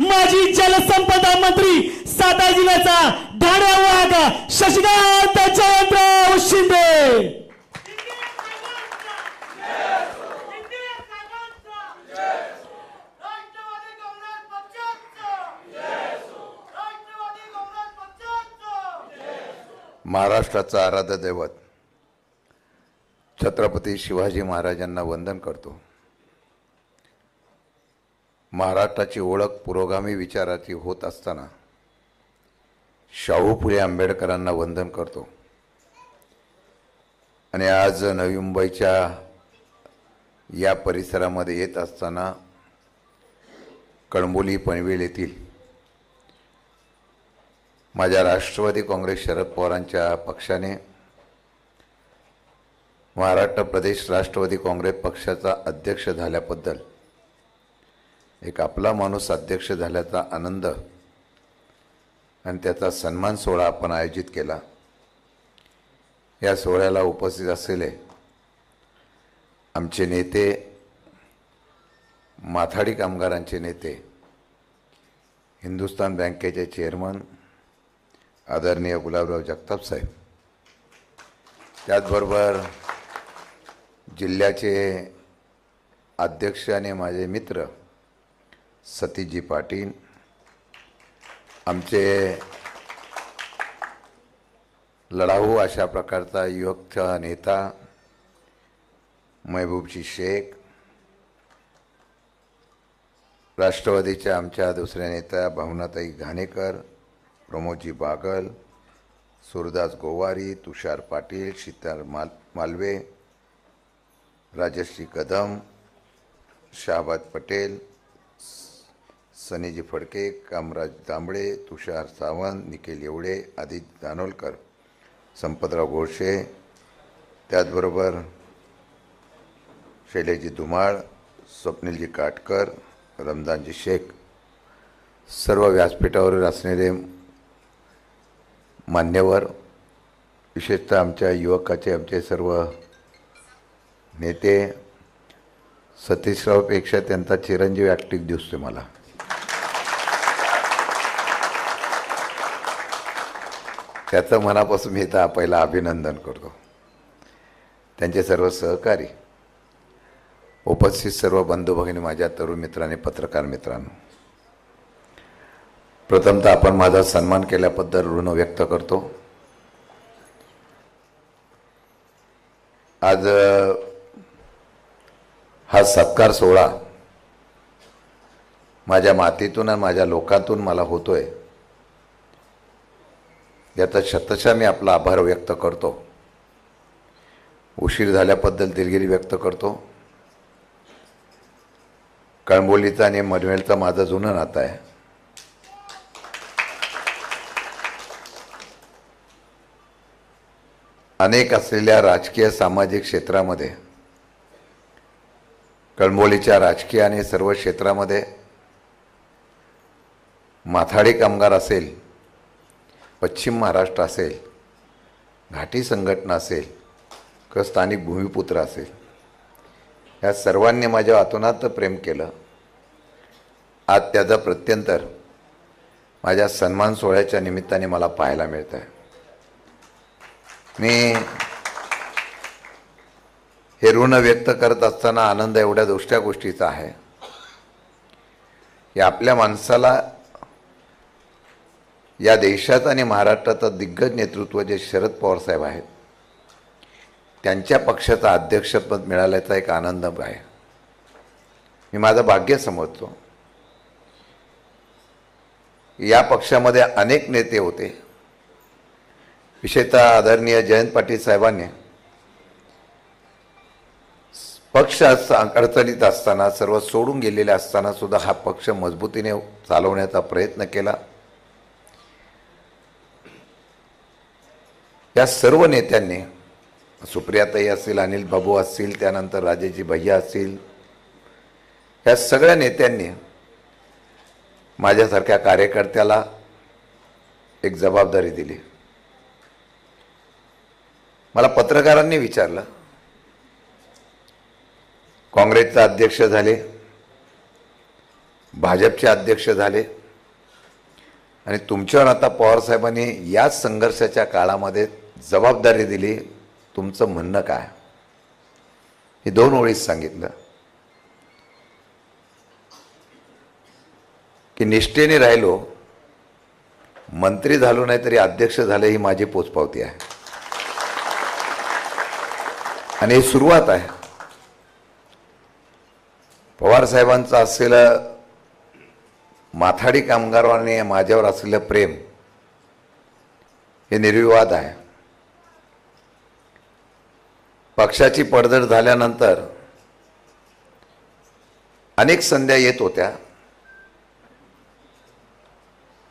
माजी जलसंपदा मंत्री सातारा जिल्ह्याचा ढाण्या वाघ शशिकांत जयंतराव शिंदे। महाराष्ट्राचा आराध्य दैवत छत्रपती शिवाजी महाराजांना वंदन करतो। महाराष्ट्राची ओळख पुरोगामी विचाराची होत असताना शाहू फुले आंबेडकरांना वंदन करतो। आणि आज नवी मुंबईच्या या परिसरामध्ये येत असताना कळंबोली पनवेल येथील माझ्या राष्ट्रवादी काँग्रेस शरद पवारांच्या पक्षाने महाराष्ट्र प्रदेश राष्ट्रवादी काँग्रेस पक्षाचा अध्यक्ष झाल्याबद्दल एक आपला माणूस अध्यक्ष झाल्याचा आनंद आणि त्याचा सन्मान सोहळा आपण आयोजित केला। या सोहळ्याला उपस्थित असलेले आमचे नेते, माथाडी कामगारांचे नेते, हिंदुस्तान बँकेचे चेअरमन आदरणीय गुलाबराव जगताप साहेब, त्याचबरोबर जिल्ह्याचे अध्यक्ष आणि माझे मित्र सतीशजी पाटील, आमचे लढाऊ अशा प्रकारचा युवकचा नेता महबूबजी शेख, राष्ट्रवादीच्या आमच्या दुसऱ्या नेत्या भावनाताई घाणेकर, प्रमोदजी बागल, सूरदास गोवारी, तुषार पाटील, शीतल मालवे, राजश्री कदम, शाहबाज पटेल, सनीजी फडके, कामराज दांबळे, तुषार सावंत, निखिल येवडे, आदित्य जानोलकर, संपतराव घोडसे, त्याचबरोबर शैलेशजी धुमाळ, स्वप्नीलजी काटकर, रमदानजी शेख, सर्व व्यासपीठावर असलेले मान्यवर, विशेषतः आमच्या युवकाचे आमचे सर्व नेते, सतीशरावपेक्षा त्यांचा चिरंजीव ॲक्टिव्ह दिसतो मला। त्याचं मनापासून मी तर पहिला अभिनंदन करतो। त्यांचे सर्व सहकारी, उपस्थित सर्व बंधू भगिनी, माझ्या तरुण मित्रांनी, पत्रकार मित्रांनो, प्रथमतः आपण माझा सन्मान केल्याबद्दल ऋण व्यक्त करतो। आज हा सत्कार सोहळा माझ्या मातीतून आणि माझ्या लोकांतून मला होतोय, याचा शतशः मी आपला आभार व्यक्त करतो। उशीर झाल्याबद्दल दिलगिरी व्यक्त करतो। कळंबोलीचा आणि पनवेलचा माझं जुनं नातं आहे। अनेक असलेल्या राजकीय सामाजिक क्षेत्रामध्ये, कळंबोलीच्या राजकीय आणि सर्व क्षेत्रामध्ये माथाडी कामगार असेल, पश्चिम महाराष्ट्र असेल, घाटी संघटना असेल किंवा स्थानिक भूमिपुत्र असेल, या सर्वांनी माझ्या आतोनात प्रेम केलं। आज त्याचा प्रत्यंतर माझ्या सन्मान सोहळ्याच्या निमित्ताने मला पाहायला मिळत आहे। मी हे ऋण व्यक्त करत असताना आनंद एवढ्या दुसऱ्या गोष्टीचा आहे की आपल्या माणसाला या देशात आणि महाराष्ट्राचं दिग्गज नेतृत्व जे शरद पवार साहेब आहेत, त्यांच्या पक्षाचा अध्यक्षपद मिळाल्याचा एक आनंद आहे। मी माझं भाग्य समजतो। या पक्षामध्ये अनेक नेते होते, विशेषतः आदरणीय जयंत पाटील साहेबांनी पक्ष अडचणीत असताना, सर्व सोडून गेलेले असताना सुद्धा हा पक्ष मजबूतीने चालवण्याचा प्रयत्न केला। या सर्व नेत्यांनी, सुप्रियाताई असतील, अनिल बाबू असतील, त्यानंतर राजेजी भैया असतील, या सगळ्या नेत्यांनी माझ्यासारख्या कार्यकर्त्याला एक जबाबदारी दिली। मला पत्रकारांनी विचारलं, काँग्रेसचा अध्यक्ष झाले, भाजपचे अध्यक्ष झाले आणि तुमच्यावर आता पवार साहेबांनी याच संघर्षाच्या काळामध्ये जबाबदारी दिली. तुमचं म्हणणं काय? हे 2 ओळीत सांगितलं की निष्ठेने राहिलो, मंत्री झालो नाही तरी अध्यक्ष झाले ही माझी पोचपावती आहे आणि ही सुरुवात आहे. पवार साहेबांचं असलेलं माथाडी कामगारांनी माझ्यावर असलेलं प्रेम हे निर्विवाद आहे. पक्षाची पडझड झाल्यानंतर अनेक संध्या येत होत्या,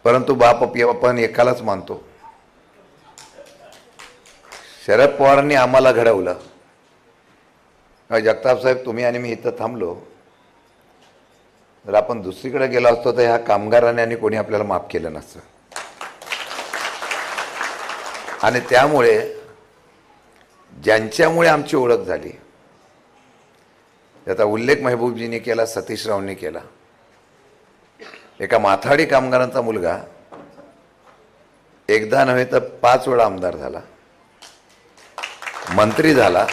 परंतु बाप आपण एकालाच मानतो. शरद पवारांनी आम्हाला घडवलं. जगताप साहेब, तुम्ही आणि मी इथं थांबलो, जर आपण दुसरीकडे गेलो असतो तर ह्या कामगारांनी आणि कोणी आपल्याला माफ केलं नसतं. आणि त्यामुळे ज्यांच्यामुळे आमची ओळख झाली त्याचा उल्लेख महबूबजींनी केला, सतीशरावांनी केला. एका माथाडी कामगारांचा मुलगा एकदा नव्हे तर 5 वेळा आमदार झाला, मंत्री झाला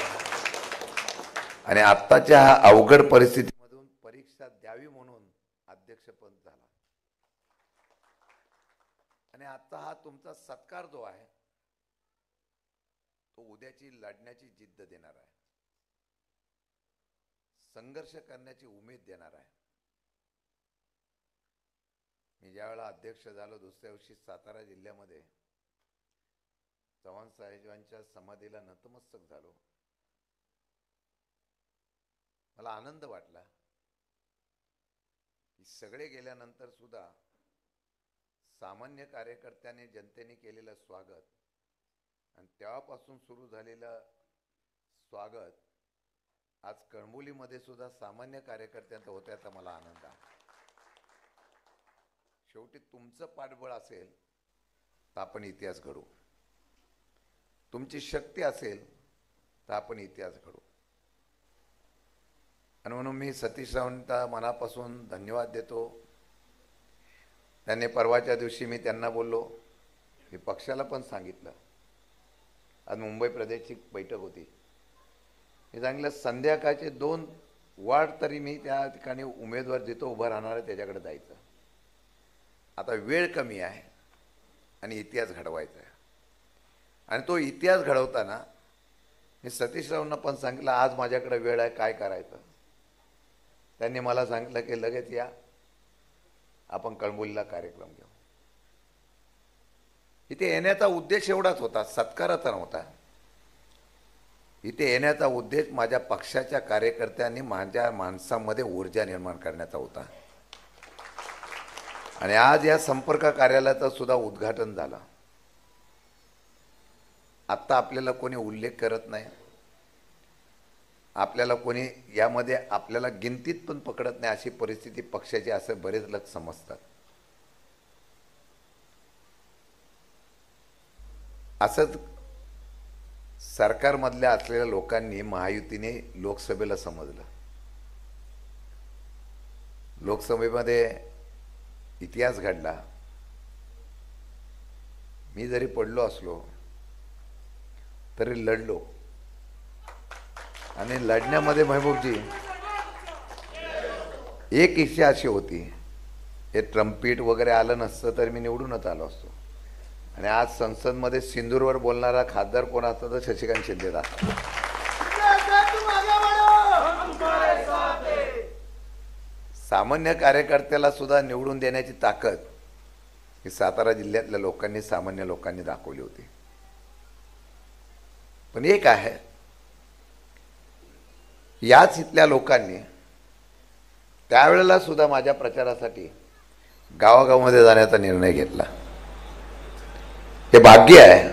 आणि आत्ताच्या ह्या अवघड परिस्थितीमधून परीक्षा द्यावी म्हणून अध्यक्षपद झाला. आणि आता हा तुमचा सत्कार जो आहे तो उद्याची लढण्याची जिद्द देणार आहे, संघर्ष करण्याची उमेद देणार आहे. मी ज्यावेळेला अध्यक्ष झालो दुसऱ्या दिवशी सातारा जिल्ह्यामध्ये चव्हाण साहेबांच्या समाधीला नतमस्तक झालो. मला आनंद वाटला की सगळे गेल्यानंतर सुद्धा सामान्य कार्यकर्त्याने जनतेने केलेलं स्वागत आणि तेव्हापासून सुरू झालेलं स्वागत आज कणबोलीमध्ये सुद्धा सामान्य कार्यकर्त्यांचं होतं याचा मला आनंद आहे. शेवटी तुमचं पाठबळ असेल तर आपण इतिहास घडू, तुमची शक्ती असेल तर आपण इतिहास घडू. आणि म्हणून मी सतीशरावांना मनापासून धन्यवाद देतो. त्यांनी परवाच्या दिवशी मी त्यांना बोललो, मी पक्षाला पण सांगितलं, आज मुंबई प्रदेशची बैठक होती, मी सांगितलं संध्याकाळचे 2 वार्ड तरी मी त्या ठिकाणी उमेदवार जिथं उभं राहणार आहे त्याच्याकडे जायचं. आता वेळ कमी आहे आणि इतिहास घडवायचा आहे. आणि तो इतिहास घडवताना मी सतीशरावांना पण सांगितलं, आज माझ्याकडे वेळ आहे, काय करायचं. त्यांनी मला सांगितलं की लगेच या, आपण कणबोलीला कार्यक्रम घेऊ. इथे येण्याचा उद्देश एवढाच होता, सत्काराचा नव्हता. इथे येण्याचा उद्देश माझ्या पक्षाच्या कार्यकर्त्यांनी माझ्या माणसामध्ये ऊर्जा निर्माण करण्याचा होता. आणि आज या संपर्क कार्यालयाचं सुद्धा उद्घाटन झालं. आत्ता आपल्याला कोणी उल्लेख करत नाही, आपल्याला कोणी यामध्ये आपल्याला गिनतीत पण पकडत नाही, अशी परिस्थिती पक्षाची असं बरेच लोक समजतात. असंच सरकारमधल्या असलेल्या लोकांनी महायुतीने लोकसभेला समजलं. लोकसभेमध्ये इतिहास घडला. मी जरी पडलो असलो तरी लढलो. आणि लढण्यामध्ये महबूबजी एक इच्छा अशी होती, हे ट्रम्पीट वगैरे आलं नसतं तर मी निवडूनच आलो असतो. आणि आज संसदमध्ये सिंदूरवर बोलणारा खासदार कोण असता तर शशिकांत शिंदे असतात. सामान्य कार्यकर्त्याला सुद्धा निवडून देण्याची ताकद ही सातारा जिल्ह्यातल्या लोकांनी, सामान्य लोकांनी दाखवली होती. पण एक आहे, याच इथल्या लोकांनी त्यावेळेला सुद्धा माझ्या प्रचारासाठी गावागावामध्ये जाण्याचा निर्णय घेतला. हे भाग्य आहे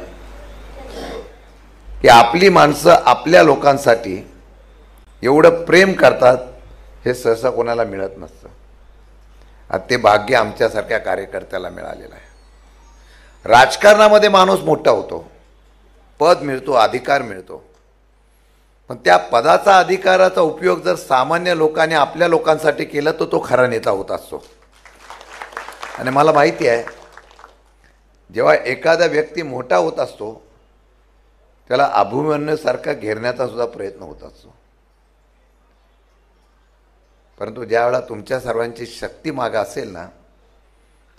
की आपली माणसं आपल्या लोकांसाठी एवढं प्रेम करतात, हे सहसा कोणाला मिळत नसतं. आता ते भाग्य आमच्यासारख्या कार्यकर्त्याला मिळालेलं आहे. राजकारणामध्ये माणूस मोठा होतो, पद मिळतो, अधिकार मिळतो, पण त्या पदाचा अधिकाराचा उपयोग जर सामान्य लोकांनी आपल्या लोकांसाठी केला तर तो खरा नेता होत असतो. आणि मला माहिती आहे, जेव्हा एखादा व्यक्ती मोठा होत असतो त्याला अभिमन्यूसारखा घेरण्याचा सुद्धा प्रयत्न होत असतो. परंतु ज्यावेळेला तुमच्या सर्वांची शक्ती मागे असेल ना,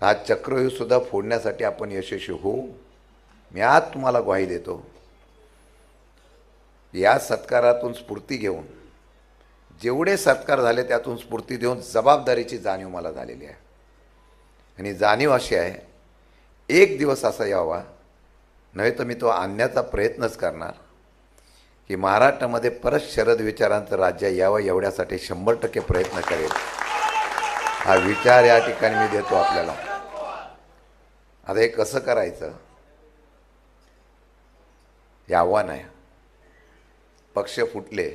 तर हा चक्रव्यूह सुद्धा फोडण्यासाठी आपण यशस्वी होऊ. मी आज तुम्हाला ग्वाही देतो, या सत्कारातून स्फूर्ती घेऊन, जेवढे सत्कार झाले त्यातून स्फूर्ती देऊन जबाबदारीची जाणीव मला झालेली आहे. आणि जाणीव अशी आहे, एक दिवस असा यावा, नव्हे तर मी तो आणण्याचा प्रयत्नच करणार, की महाराष्ट्रामध्ये परत शरद विचारांचं राज्य यावं एवढ्यासाठी 100% प्रयत्न करेल. हा विचार या ठिकाणी मी देतो आपल्याला. आता हे कसं करायचं हे आव्हान आहे. पक्ष फुटले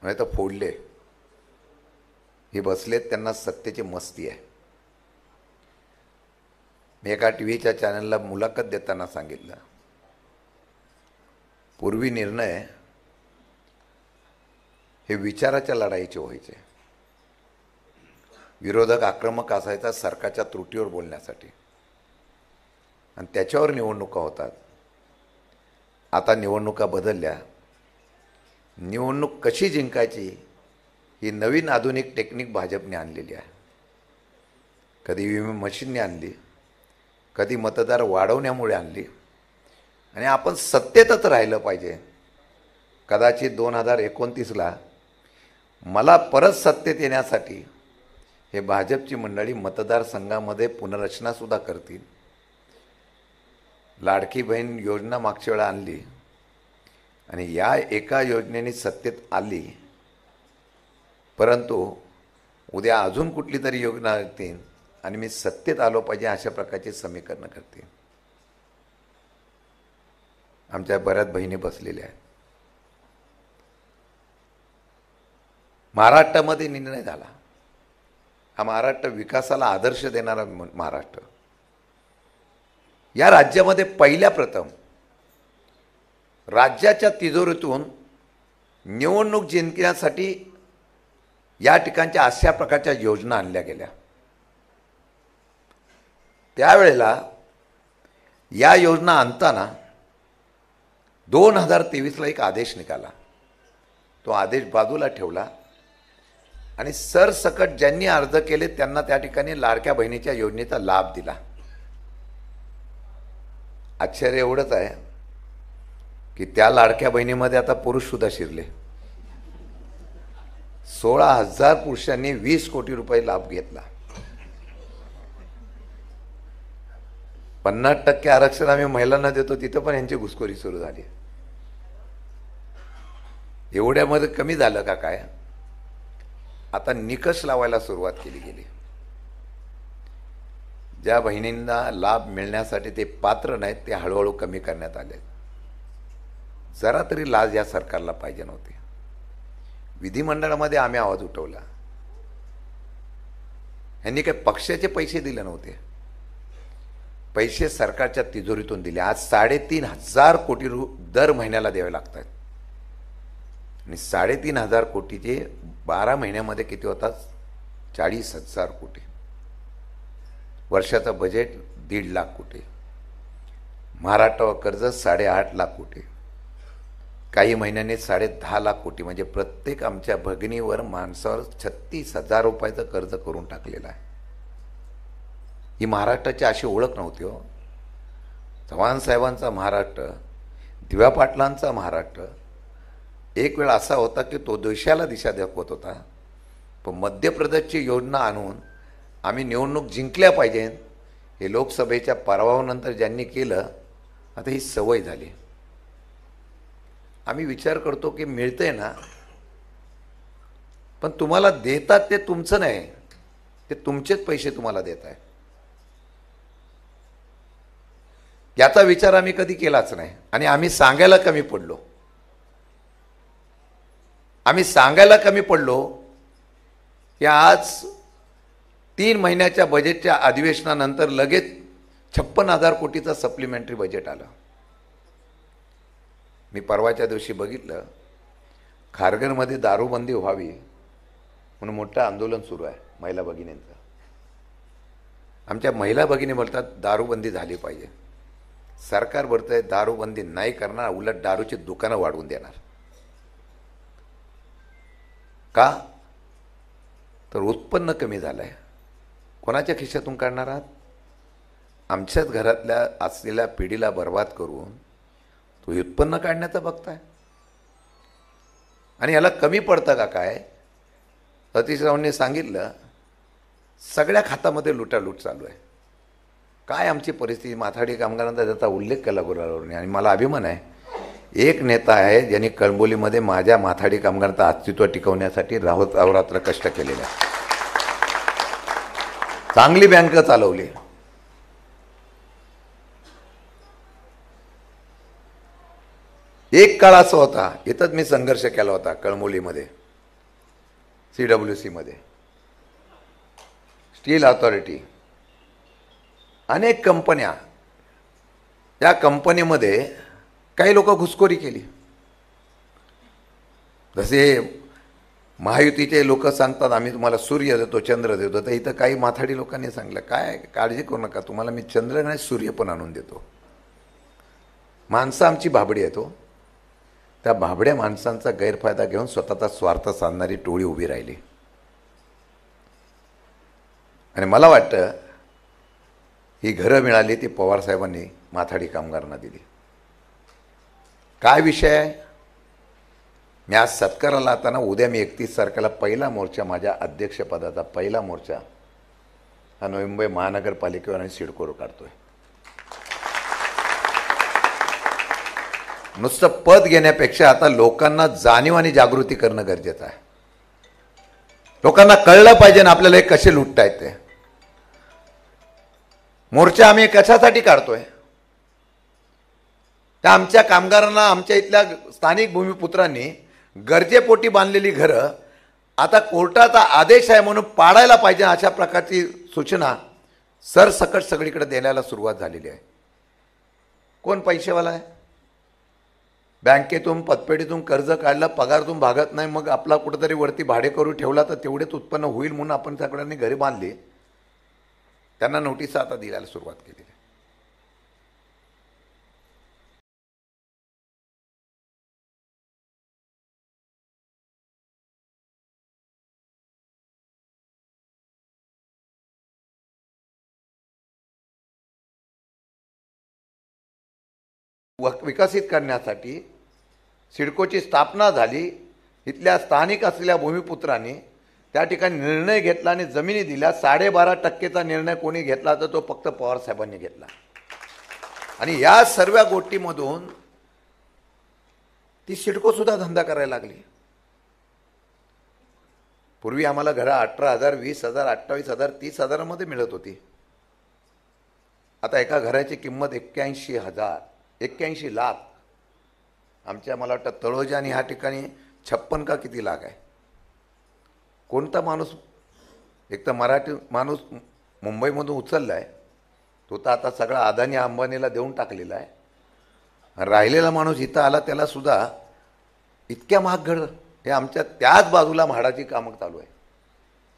नाही तर फोडले, हे बसलेत, त्यांना सत्तेची मस्ती आहे. मी एका टीव्हीच्या चॅनलला मुलाखत देताना सांगितलं, पूर्वी निर्णय हे विचाराच्या लढाईचे व्हायचे. विरोधक आक्रमक असायचा सरकारच्या त्रुटीवर बोलण्यासाठी, आणि त्याच्यावर निवडणुका होतात. आता निवडणुका बदलल्या. निवडणूक कशी जिंकायची ही नवीन आधुनिक टेक्निक भाजपने आणलेली आहे. कधी ईव्हीएम मशीनने आणली, कधी मतदार वाढवण्यामुळे आणली, आणि आपण सत्तेतच राहिलं पाहिजे. कदाचित 2029ला मला परत सत्तेत येण्यासाठी हे भाजपची मंडळी मतदारसंघामध्ये पुनर्रचनासुद्धा करतील. लाडकी बहीण योजना मागच्या वेळा आणली, आणि या एका योजनेने सत्तेत आली, परंतु उद्या अजून कुठली तरी योजना येतील आणि मी सत्तेत आलो पाहिजे अशा प्रकारची समीकरणं करते. आमच्या बऱ्याच बहिणी बसलेल्या आहेत. महाराष्ट्रामध्ये निर्णय झाला, हा महाराष्ट्र विकासाला आदर्श देणारा महाराष्ट्र. या राज्यामध्ये पहिल्या प्रथम राज्याच्या तिजोरीतून निवडणूक जिंकण्यासाठी या ठिकाणच्या अशा प्रकारच्या योजना आणल्या गेल्या. त्यावेळेला या योजना आणताना 2023ला एक आदेश निघाला. तो आदेश बाजूला ठेवला आणि सरसकट ज्यांनी अर्ज केले त्यांना त्या ठिकाणी लाडक्या बहिणीच्या योजनेचा लाभ दिला. आश्चर्य एवढंच आहे की त्या लाडक्या बहिणीमध्ये आता पुरुष सुद्धा शिरले. 16,000 पुरुषांनी 20 कोटी रुपये लाभ घेतला. 50% आरक्षण आम्ही महिलांना देतो, तिथं पण यांची घुसखोरी सुरू झाली. एवढ्यामध्ये कमी झालं का काय? आता निकष लावायला सुरुवात केली गेली. ज्या बहिणींना लाभ मिळण्यासाठी ते पात्र नाहीत ते हळूहळू कमी करण्यात आले. जरा तरी लाज या सरकारला पाहिजे नव्हती. विधिमंडळामध्ये आम्ही आवाज उठवला. यांनी काही पक्षाचे पैसे दिले नव्हते, पैसे सरकारच्या तिजोरीतून दिले. आज 3,500 कोटी दर महिन्याला द्यावे लागतात, आणि 3,500 कोटीचे 12 महिन्यामध्ये किती होतात? 40,000 कोटी. वर्षाचं बजेट 1.5 लाख कोटी. महाराष्ट्रावर कर्ज 8.5 लाख कोटी. काही महिन्यांनी 10.5 लाख कोटी. म्हणजे प्रत्येक आमच्या भगिनीवर माणसावर 36,000 रुपयाचं कर्ज करून टाकलेलं आहे. ही महाराष्ट्राची अशी ओळख नव्हती हो. चव्हाण साहेबांचा महाराष्ट्र, दिव्या पाटलांचा महाराष्ट्र एक वेळ असा होता की तो देशाला दिशा दाखवत होता. पण मध्य प्रदेशची योजना आणून आम्ही निवडणूक जिंकल्या पाहिजे हे लोकसभेच्या पराभवानंतर ज्यांनी केलं, आता ही सवय झाली. आम्ही विचार करतो की मिळतंय ना, पण तुम्हाला देतात ते तुमचं नाही, ते तुमचेच पैसे तुम्हाला देत आहे. याचा विचार आम्ही कधी केलाच नाही. आणि आम्ही सांगायला कमी पडलो. की आज 3 महिन्याच्या बजेटच्या अधिवेशनानंतर लगेच 56,000 कोटीचं सप्लिमेंटरी बजेट आलं. मी परवाच्या दिवशी बघितलं, खारघरमध्ये दारूबंदी व्हावी म्हणून मोठं आंदोलन सुरू आहे महिला भगिनींचं. आमच्या महिला भगिनी बोलतात दारूबंदी झाली पाहिजे. सरकार बोलतंय दारूबंदी नाही करणार, उलट दारूची दुकानं वाढवून देणार. का? तर उत्पन्न कमी झालंय. कोणाच्या खिशातून काढणार आहात? आमच्याच घरातल्या असलेल्या पिढीला बर्बाद करून तो उत्पन्न काढण्याचं बघताय. आणि याला कमी पडतं का काय? सतीश रावांनी सांगितलं सगळ्या खात्यामध्ये लुटालूट चालू आहे. काय आमची परिस्थिती? माथाडी कामगारांचा त्याचा उल्लेख केला गुराळवरने. आणि मला अभिमान आहे, एक नेता आहे ज्यांनी कळंबोलीमध्ये माझ्या माथाडी कामगारांचं अस्तित्व टिकवण्यासाठी रात्र कष्ट केलेले आहे. चांगली बँक चालवली. एक काळ असा होता, इथंच मी संघर्ष केला होता कळंबोलीमध्ये, CWC मध्ये, स्टील अथॉरिटी, अनेक कंपन्या. या कंपनीमध्ये काही लोक घुसखोरी केली. जसे महायुतीचे लोक सांगतात आम्ही तुम्हाला सूर्य देतो, चंद्र देतो, तर इथं काही माथाडी लोकांनी सांगितलं काय काळजी करू नका, तुम्हाला मी चंद्र नाही सूर्य पण आणून देतो. माणसं आमची भाबडी आहे. तो त्या भाबड्या माणसांचा गैरफायदा घेऊन स्वतःचा स्वार्थ साधणारी टोळी उभी राहिली. आणि मला वाटतं ही घरं मिळाली ती पवार साहेबांनी माथाडी कामगारांना दिली. काय विषय आहे? मी आज सत्काराला आता उद्या मी 31 तारखेला पहिला मोर्चा, माझ्या अध्यक्षपदाचा पहिला मोर्चा हा नवी मुंबई महानगरपालिकेवर आणि सिडकोवर काढतोय. नुसतं पद घेण्यापेक्षा आता लोकांना जाणीव आणि जागृती करणं गरजेचं आहे. लोकांना कळलं पाहिजे ना आपल्याला हे कसे लुटतायत ते. मोर्चा आम्ही कशासाठी काढतोय? त्या आमच्या कामगारांना, आमच्या इथल्या स्थानिक भूमिपुत्रांनी गरजेपोटी बांधलेली घरं आता कोर्टाचा आदेश आहे म्हणून पाडायला पाहिजे, अशा प्रकारची सूचना सरसकट सगळीकडे देण्याला सुरुवात झालेली आहे. कोण पैसेवाला आहे? बँकेतून पतपेढीतून कर्ज काढलं, पगारातून भागत नाही, मग आपला कुठेतरी वरती भाडे करू ठेवला तर तेवढेच उत्पन्न होईल म्हणून आपण सगळ्यांनी घरी बांधली. त्यांना नोटीस आता द्यायला सुरुवात केली. विकसित करण्यासाठी सिडकोची स्थापना झाली. इथल्या स्थानिक असलेल्या भूमिपुत्रांनी त्या ठिकाणी निर्णय घेतला आणि जमिनी दिल्या. 12.5% निर्णय कोणी घेतला तर तो फक्त पवार साहेबांनी घेतला. आणि या सर्व गोष्टीमधून ती सिडको सुद्धा धंदा करायला लागली. पूर्वी आम्हाला घरं 18,000, 20,000, 28,000, 30,000 मध्ये मिळत होती. आता एका घराची किंमत 81,000, 81 लाख. आमच्या मला वाटतं तळोजा आणि ह्या ठिकाणी 56 का किती लाख आहे. कोणता माणूस, एक तर मराठी माणूस मुंबईमधून उचलला आहे, तो तर आता सगळा अदानी अंबानीला देऊन टाकलेला आहे. राहिलेला माणूस इथं आला त्याला सुद्धा इतक्या महाग घर, हे आमच्या त्याच बाजूला म्हाडाची कामं चालू आहे.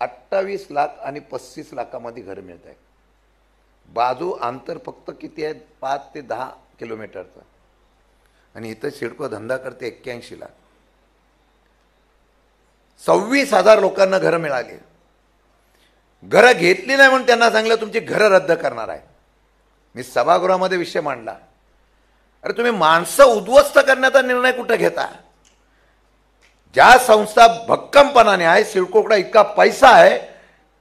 28 लाख आणि 35 लाखामध्ये घर मिळत आहे. बाजू अंतर फक्त किती आहे? 5 ते 10 किलोमीटरचं. आणि इथं सिडको धंदा करते 81 लाख. 26,000 लोकांना घरं मिळाली. घरं घेतली नाही म्हणून त्यांना सांगितलं तुमची घरं रद्द करणार आहे. मी सभागृहामध्ये विषय मांडला. अरे तुम्ही माणसं उद्ध्वस्त करण्याचा निर्णय कुठं घेता? ज्या संस्था भक्कमपणाने आहे, सिडकोकडे इतका पैसा आहे,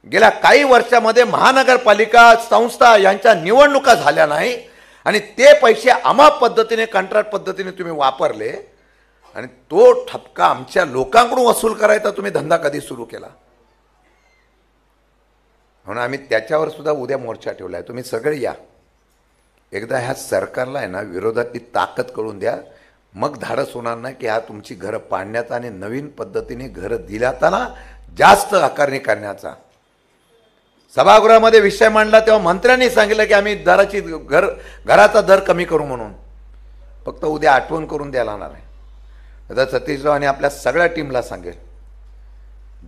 गेल्या काही वर्षामध्ये महानगरपालिका संस्था यांच्या निवडणुका झाल्या नाही आणि ते पैसे अमाप पद्धतीने, कंत्राट पद्धतीने तुम्ही वापरले आणि तो ठपका आमच्या लोकांकडून वसूल करायचा तुम्ही धंदा कधी सुरू केला? म्हणून आम्ही त्याच्यावर सुद्धा उद्या मोर्चा ठेवला आहे. तुम्ही सगळे या. एकदा ह्या सरकारला आहे ना विरोधातली ताकद कळून द्या, मग धाडस होणार नाही की ह्या तुमची घरं पाडण्याचा आणि नवीन पद्धतीने घरं दिल्याताना जास्त आकारणी करण्याचा. सभागृहामध्ये विषय मांडला तेव्हा मंत्र्यांनी सांगितलं की आम्ही घराचा दर कमी करू म्हणून. फक्त उद्या आठवण करून द्यायला लागणार आहे. आता सतीशराव आणि आपल्या सगळ्या टीमला सांगेल,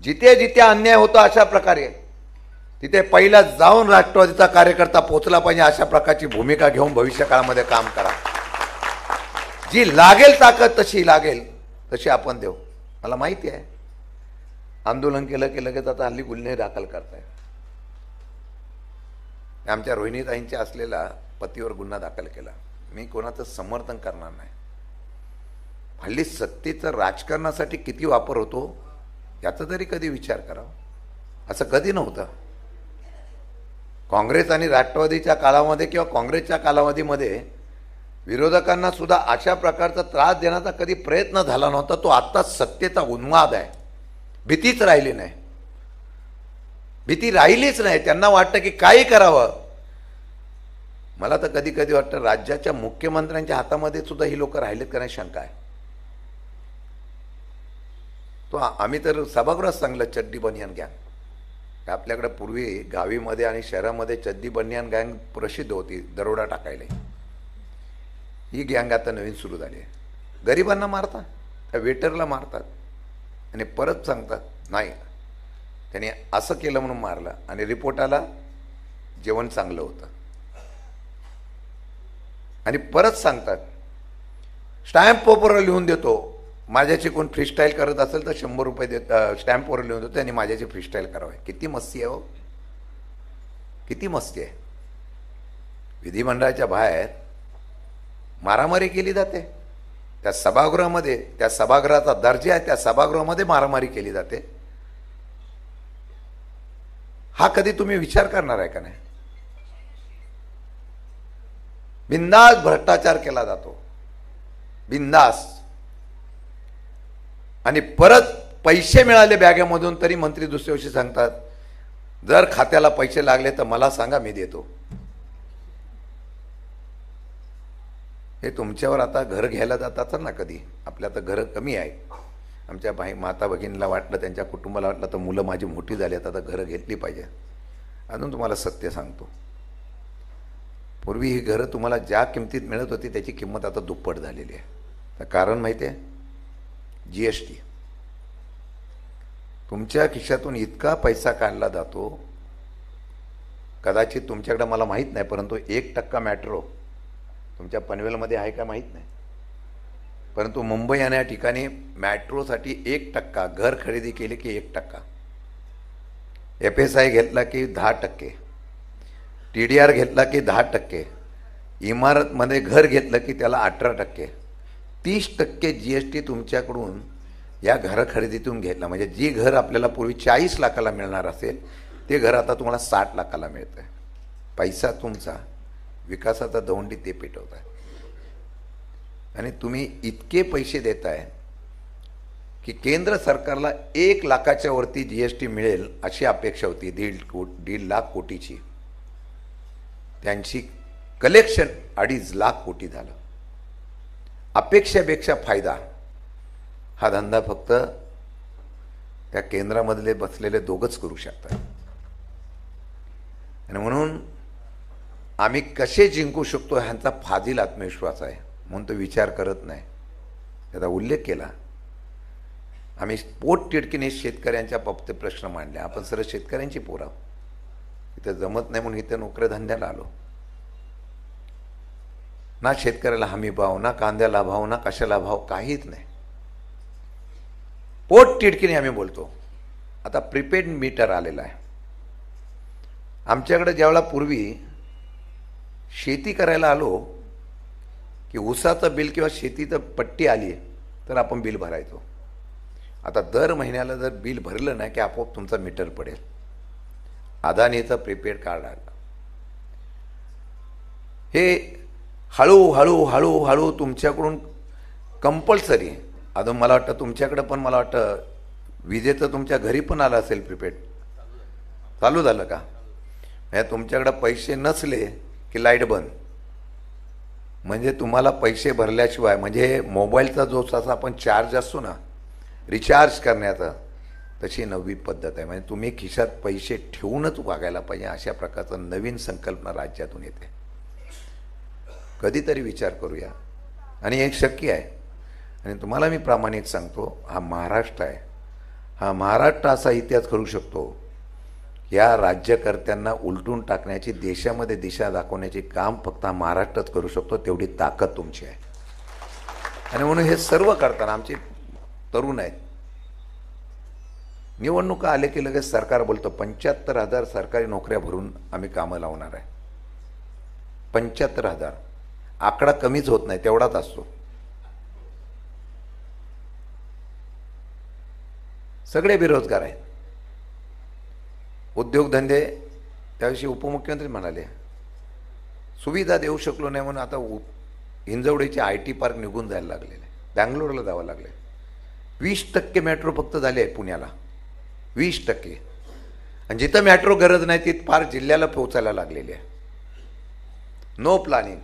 जिथे जिथे अन्याय होतो अशा प्रकारे तिथे पहिला जाऊन राष्ट्रवादीचा कार्यकर्ता पोहोचला पाहिजे, अशा प्रकारची भूमिका घेऊन भविष्य काळामध्ये काम करा. जी लागेल ताकद तशी लागेल तशी आपण देऊ. मला माहिती आहे आंदोलन केलं की लगेच आता हल्ली गुन्हे दाखल करताय. आमच्या रोहिणीताईंच्या असलेला पतीवर गुन्हा दाखल केला. मी कोणाचं समर्थन करणार नाही. हल्ली सत्तेचं राजकारणासाठी किती वापर होतो याचा तरी कधी विचार करावा. असं कधी नव्हतं. काँग्रेस आणि राष्ट्रवादीच्या काळामध्ये किंवा काँग्रेसच्या कालावधीमध्ये विरोधकांना सुद्धा अशा प्रकारचा त्रास देण्याचा कधी प्रयत्न झाला नव्हता. तो आत्ता सत्तेचा उन्माद आहे. भीतीच राहिली नाही. भीती राहिलीच नाही. त्यांना वाटतं की काही करावं. मला तर कधी कधी वाटतं राज्याच्या मुख्यमंत्र्यांच्या हातामध्ये सुद्धा ही लोक राहिलेत का नाही शंका आहे. तो आम्ही तर सभागृहात सांगलं चड्डी बनियान गँग. आपल्याकडे पूर्वी गावीमध्ये आणि शहरामध्ये चड्डी बनियान गँग प्रसिद्ध होती दरोडा टाकायला. ही गँग आता नवीन सुरू झाली आहे. गरिबांना मारतात, त्या वेटरला मारतात आणि परत सांगतात नाही त्याने असं केलं म्हणून मारलं आणि रिपोर्ट आला जेवण चांगलं होतं आणि परत सांगतात स्टॅम्प पेपरवर लिहून देतो. माझ्याची कोण फ्रीस्टाईल करत असेल तर 100 रुपये देत स्टॅम्पवर लिहून देतो आणि माझ्याची फ्रीस्टाईल करावे. किती मस्ती आहे हो, किती मस्ती आहे. विधिमंडळाच्या बाहेर मारामारी केली जाते. त्या सभागृहामध्ये, त्या सभागृहाचा दर्जा आहे त्या सभागृहामध्ये मारामारी केली जाते. हा कधी तुम्ही विचार करणार आहे का नाही. बिंदास भ्रष्टाचार केला जातो, बिंदास. आणि परत पैसे मिळाले बॅगेमधून तरी मंत्री दुसऱ्या दिवशी सांगतात जर खात्याला पैसे लागले तर मला सांगा मी देतो. हे तुमच्यावर आता घर घ्यायला जातात ना कधी. आपल्या तर घरं कमी आहे. आमच्या माता भगिनीला वाटलं, त्यांच्या कुटुंबाला वाटलं तर मुलं माझी मोठी झाली आता घरं घेतली पाहिजे. अजून तुम्हाला सत्य सांगतो, पूर्वी ही घरं तुम्हाला ज्या किमतीत मिळत होती त्याची किंमत आता दुप्पट झालेली आहे. तर कारण माहिती आहे, GST. तुमच्या खिशातून इतका पैसा काढला जातो, कदाचित तुमच्याकडे मला माहीत नाही, परंतु 1% मेट्रो तुमच्या पनवेलमध्ये आहे का माहीत नाही, परंतु मुंबई आणि या ठिकाणी मेट्रोसाठी 1% घर खरेदी केली की 1%, FSI घेतला की 10%, TDR घेतला की 10%, इमारतमध्ये घर घेतलं की त्याला 18%, 30% GST तुमच्याकडून या घर खरेदीतून घेतला. म्हणजे जी घर आपल्याला पूर्वी 40 लाखाला मिळणार असेल ते घर आता तुम्हाला 60 लाखाला मिळतं आहे. पैसा तुमचा, विकासाचा दवंडी ते पेटवत आहे. आणि तुम्ही इतके पैसे देताय की केंद्र सरकारला 1 लाखाच्या वरती GST मिळेल अशी अपेक्षा होती. 1.5 लाख कोटीची. त्यांची कलेक्शन 2.5 लाख कोटी झालं. अपेक्षेपेक्षा फायदा हा धंदा फक्त त्या केंद्रामधले बसलेले दोघंच करू शकतात. आणि म्हणून आम्ही कसे जिंकू शकतो ह्यांचा फाजील आत्मविश्वास आहे, म्हणून तो विचार करत नाही. त्याचा उल्लेख केला. आम्ही पोटतिडकीने शेतकऱ्यांच्या बाबतीत प्रश्न मांडले. आपण सर्व शेतकऱ्यांची पोरं आहोत. इथं जमत नाही म्हणून इथं नोकऱ्या धंद्याला आलो. ना शेतकऱ्याला हमी भाव, ना कांद्याला भाव, ना कशाला भाव, काहीच नाही. पोटतिडकीने आम्ही बोलतो. आता प्रीपेड मीटर आलेला आहे. आमच्याकडे ज्यावेळेला पूर्वी शेती करायला आलो की ऊसाचं बिल किंवा शेतीचं पट्टी आली तर आपण बिल भरायचो. आता दर महिन्याला जर बिल भरलं नाही की आपोआप तुमचा मीटर पडेल. अदानीचं प्रीपेड कार्ड आलं. हे हळूहळू हळूहळू तुमच्याकडून कंपल्सरी. अजून मला वाटतं तुमच्याकडं पण मला वाटतं विजेचं तुमच्या घरी पण आलं असेल प्रीपेड. चालू झालं का? म्हणजे तुमच्याकडं पैसे नसले की लाईट बंद. म्हणजे तुम्हाला पैसे भरल्याशिवाय, म्हणजे मोबाईलचा जो जसा आपण चार्ज असतो ना रिचार्ज करण्याचा, तशी नवी पद्धत आहे. म्हणजे तुम्ही खिशात पैसे ठेवूनच वागायला पाहिजे अशा प्रकारचं नवीन संकल्पना राज्यातून येते. कधीतरी विचार करूया. आणि एक शक्य आहे आणि तुम्हाला मी प्रामाणिक सांगतो, हा महाराष्ट्र आहे, हा महाराष्ट्र असा इतिहास करू शकतो, या राज्यकर्त्यांना उलटून टाकण्याची, देशामध्ये दिशा दाखवण्याची काम फक्त हा महाराष्ट्रच करू शकतो. तेवढी ताकद तुमची आहे. आणि म्हणून हे सर्व करताना आमचे तरुण आहेत. निवडणुका आले की लगेच सरकार बोलतं 75,000 सरकारी नोकऱ्या भरून आम्ही कामं लावणार आहे. 75,000 आकडा कमीच होत नाही, तेवढाच असतो. सगळे बेरोजगार आहेत. उद्योगधंदे त्याविषयी उपमुख्यमंत्री म्हणाले सुविधा देऊ शकलो नाही म्हणून आता हिंजवडीचे IT पार्क निघून जायला लागलेले, बँगलोरला जावं लागले. 20% मेट्रो फक्त झाली आहे पुण्याला, 20%. आणि जिथं मेट्रो गरज नाही तिथं पार जिल्ह्याला पोहोचायला लागलेली आहे. नो प्लॅनिंग,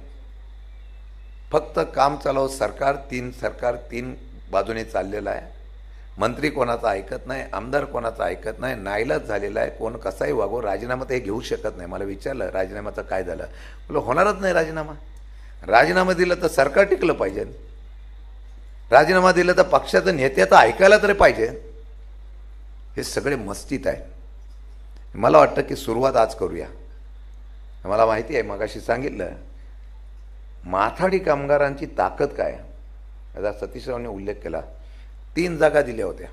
फक्त काम चालव सरकार तीन बाजूने चाललेलं आहे. मंत्री कोणाचा ऐकत नाही, आमदार कोणाचा ऐकत नाही, नाईलाज झालेला आहे. कोण कसाही वागो, राजीनामा ते घेऊ शकत नाही. मला विचारलं राजीनामाचं काय झालं, बोला होणारच नाही राजीनामा. राजीनामा दिलं तर सरकार टिकलं पाहिजे, राजीनामा दिलं तर पक्षाचं नेत्याचं ऐकायला तरी पाहिजे. हे सगळे मस्तीत आहे. मला वाटतं की सुरुवात आज करूया. मला माहिती आहे, मगाशी सांगितलं माथाडी कामगारांची ताकद काय. आता सतीशरावने उल्लेख केला, 3 जागा दिल्या होत्या,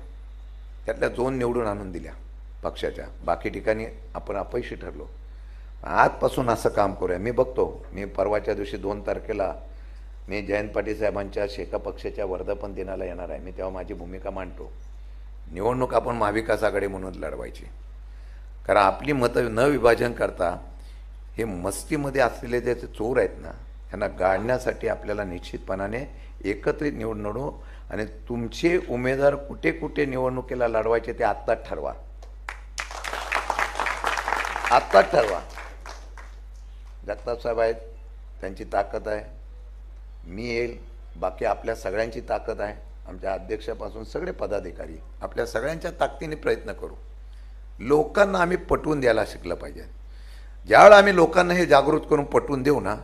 त्यातल्या 2 निवडून आणून दिल्या पक्षाच्या, बाकी ठिकाणी आपण अपयशी ठरलो. आजपासून असं काम करूया. मी बघतो, मी परवाच्या दिवशी 2 तारखेला मी जयंत पाटील साहेबांच्या शेका पक्षाच्या वर्धापन दिनाला येणार आहे. मी तेव्हा माझी भूमिका मांडतो. निवडणूक आपण महाविकास आघाडी म्हणून लढवायची, कारण आपली मतं न विभाजन करता हे मस्तीमध्ये असलेले जे चोर आहेत ना, त्यांना गाडण्यासाठी आपल्याला निश्चितपणाने एकत्रित निवडणू आणि तुमचे उमेदवार कुठे कुठे निवडणुकीला लढवायचे ते आत्ताच ठरवा. आत्ताच ठरवा. जगताप साहेब आहेत, त्यांची ताकद आहे. मी येईल, बाकी आपल्या सगळ्यांची ताकद आहे. आमच्या अध्यक्षापासून सगळे पदाधिकारी आपल्या सगळ्यांच्या ताकदीने प्रयत्न करू. लोकांना आम्ही पटवून द्यायला शिकलं पाहिजे. ज्यावेळेला आम्ही लोकांना हे जागृत करून पटवून देऊ ना,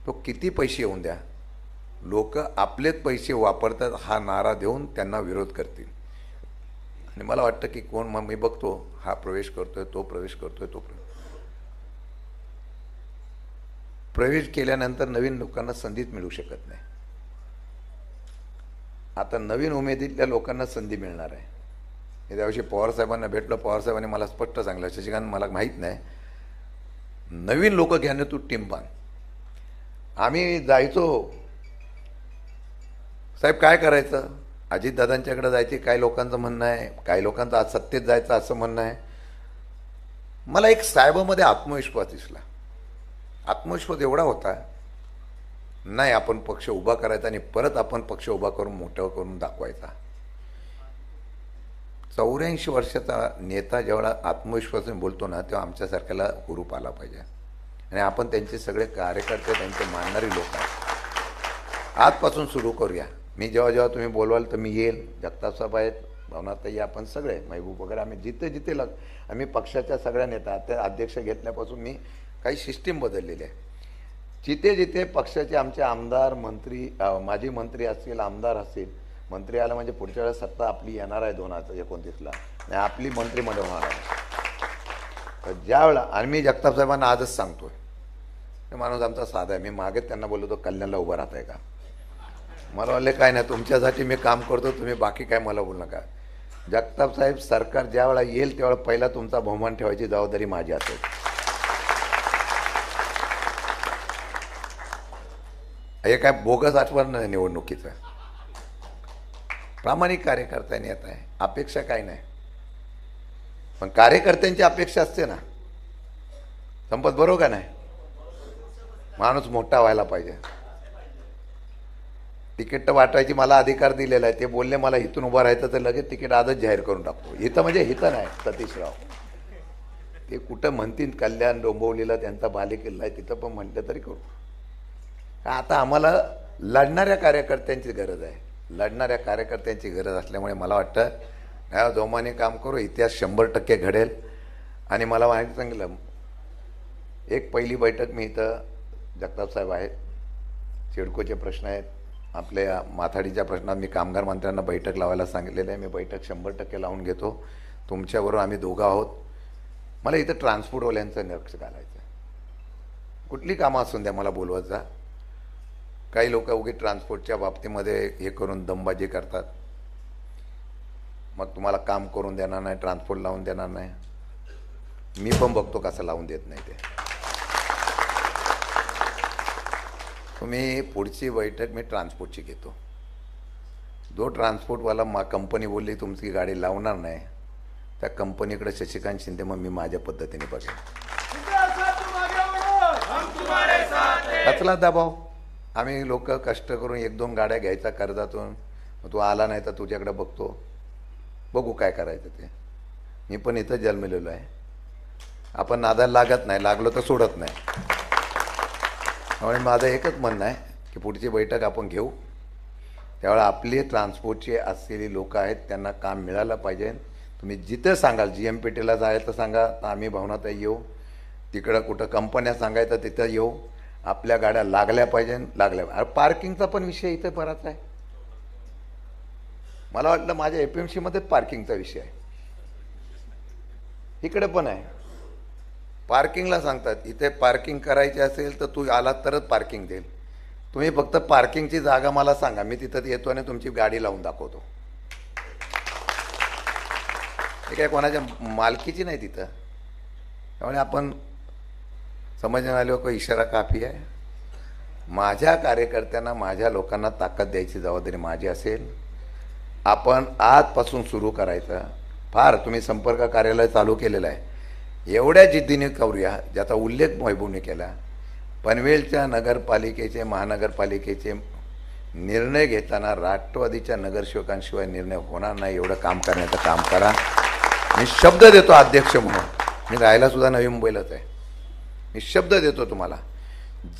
तो किती पैसे येऊन द्या, लोक आपलेच पैसे वापरतात हा नारा देऊन त्यांना विरोध करतील. आणि मला वाटतं की कोण, मग मी बघतो हा प्रवेश करतोय, तो प्रवेश करतोय, तो प्रवेश केल्यानंतर नवीन लोकांना संधीच मिळू शकत नाही. आता नवीन उमेदीतल्या लोकांना संधी मिळणार आहे. मी त्याविषयी पवारसाहेबांना भेटलो, पवारसाहेबांनी मला स्पष्ट सांगितलं, शशिकांत मला माहीत नाही, नवीन लोक घ्याने तू टिंबान. आम्ही जायचो, साहेब काय करायचं, अजितदादांच्याकडे जायचे, काही लोकांचं म्हणणं आहे, काही लोकांचं आज सत्तेत जायचं असं म्हणणं आहे. मला एक साहेबामध्ये आत्मविश्वास दिसला. आत्मविश्वास एवढा होता, नाही आपण पक्ष उभा करायचा आणि परत आपण पक्ष उभा करून मोठं करून दाखवायचा. 84 वर्षाचा नेता जेवढा आत्मविश्वासाने बोलतो ना, तेव्हा आमच्यासारख्याला हुरूप आला पाहिजे. आणि आपण त्यांचे सगळे कार्यकर्ते, त्यांचे मानणारी लोक आहेत. आजपासून सुरू करूया. मी जेव्हा तुम्ही बोलवाल तर मी येईल. जगताप साहेब आहेत, भावनाताई, आपण सगळे, महबूब वगैरे, आम्ही जिथे जिथे आम्ही पक्षाच्या सगळ्या नेता, त्या अध्यक्ष घेतल्यापासून मी काही सिस्टीम बदललेली आहे. जिथे जिथे पक्षाचे आमचे आमदार, मंत्री, माजी मंत्री असतील, आमदार असतील, मंत्री आला म्हणजे पुढच्या वेळेस सत्ता आपली येणार आहे 2029ला, आणि आपली मंत्रिमंडळ होणार आहे. तर ज्यावेळेला, आणि मी जगताप साहेबांना आजच सांगतोय, हे माणूस आमचा साधा आहे. मी मागे त्यांना बोलतो कल्याणला उभं राहत आहे का. मला म्हणले काय नाही, तुमच्यासाठी मी काम करतो, तुम्ही बाकी काय मला बोलू नका. जगताप साहेब, सरकार ज्यावेळेला येईल त्यावेळेला पहिला तुमचा बहुमान ठेवायची जबाबदारी माझी असेल. हे काय बोगस आठवण नाही निवडणुकीचं. प्रामाणिक कार्यकर्त्यांनी येत आहे, अपेक्षा काय नाही, पण कार्यकर्त्यांची अपेक्षा असते ना. संपत बरोबर का नाही. माणूस मोठा व्हायला पाहिजे. तिकीट वाटायची मला अधिकार दिलेला आहे. ते बोलले मला इथून उभं राहायचं तर लगेच तिकीट आजच जाहीर करून टाकतो. इथं म्हणजे इथं नाही, सतीशराव ते कुठं म्हणतील, कल्याण डोंबिवलीला त्यांचा बालेकिल्ला आहे, तिथं पण म्हटलं तरी करू. आता आम्हाला लढणाऱ्या कार्यकर्त्यांची गरज आहे. लढणाऱ्या कार्यकर्त्यांची गरज असल्यामुळे मला वाटतं ह्या जोमाने काम करू. इतिहास 100% घडेल. आणि मला माहिती सांगितलं, एक पहिली बैठक मी इथं, जगताप साहेब आहेत, सिडकोचे प्रश्न आहेत, आपल्या माथाडीच्या प्रश्नात मी कामगार मंत्र्यांना बैठक लावायला सांगितलेलं आहे. मी बैठक 100% लावून घेतो. तुमच्याबरोबर आम्ही दोघं आहोत. मला इथं ट्रान्सपोर्टवाल्यांचं लक्ष घालायचं आहे. कुठली कामं असून द्या मला बोलवत जा. काही लोक उगीच ट्रान्सपोर्टच्या बाबतीमध्ये हे करून दमबाजी करतात. मग तुम्हाला काम करून देणार नाही, ट्रान्सपोर्ट लावून देणार नाही. मी पण बघतो कसं लावून देत नाही ते. तुम्ही पुढची बैठक मी ट्रान्सपोर्टची घेतो. जो ट्रान्सपोर्टवाला कंपनी बोलली तुमची गाडी लावणार नाही, त्या कंपनीकडे शशिकांत शिंदे मग मी माझ्या पद्धतीने बघेन. कसला दबाव? आम्ही लोक कष्ट करून 1-2 गाड्या घ्यायचा कर्जातून. तू आला नाही तर तुझ्याकडे बघतो, बघू काय करायचं ते. मी पण इथं जन्मलेलो आहे. आपण नादाला लागत नाही, लागलो तर सोडत नाही. त्यामुळे माझं एकच म्हणणं आहे की पुढची बैठक आपण घेऊ. त्यावेळेला आपली ट्रान्सपोर्टची असलेली लोक आहेत, त्यांना काम मिळालं पाहिजे. तुम्ही जिथं सांगाल, GMPTला जायचं सांगा, आम्ही भवनात येऊ. तिकडं कुठं कंपन्या सांगायचं तिथं येऊ. आपल्या गाड्या लागल्या पाहिजे, लागल्या. पार्किंगचा पण विषय इथं बराच आहे. मला वाटलं माझ्या APMC मध्ये पार्किंगचा विषय आहे. इकडे पण आहे. पार्किंगला सांगतात इथे पार्किंग करायची असेल तर तू आला तरच पार्किंग देईल. तुम्ही फक्त पार्किंगची जागा मला सांगा, मी तिथं येतो आणि तुमची गाडी लावून दाखवतो. हे काय कोणाच्या मालकीची नाही तिथं. त्यामुळे आपण समजण्यात लोक इशारा काफी आहे. माझ्या कार्यकर्त्यांना, माझ्या लोकांना ताकद द्यायची जबाबदारी माझी असेल. आपण आजपासून सुरू करायचं. फार तुम्ही संपर्क कार्यालय चालू केलेलं आहे, एवढ्या जिद्दीने करूया ज्याचा उल्लेख महबूबने केला. पनवेलच्या नगरपालिकेचे, महानगरपालिकेचे निर्णय घेताना राष्ट्रवादीच्या नगरसेवकांशिवाय निर्णय होणार नाही. एवढं काम करण्याचं काम करा. मी शब्द देतो अध्यक्ष म्हणून, मी राहायला सुद्धा नवी मुंबईलाच आहे. मी शब्द देतो तुम्हाला,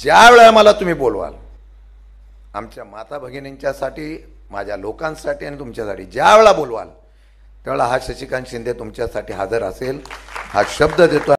ज्या वेळेला मला तुम्ही बोलवाल, आमच्या माता भगिनींच्यासाठी, माझ्या लोकांसाठी आणि तुमच्यासाठी ज्या वेळेला बोलवाल, त्यावेळेला हा शशिकांत शिंदे तुमच्यासाठी हजर असेल. हा शब्द देतो.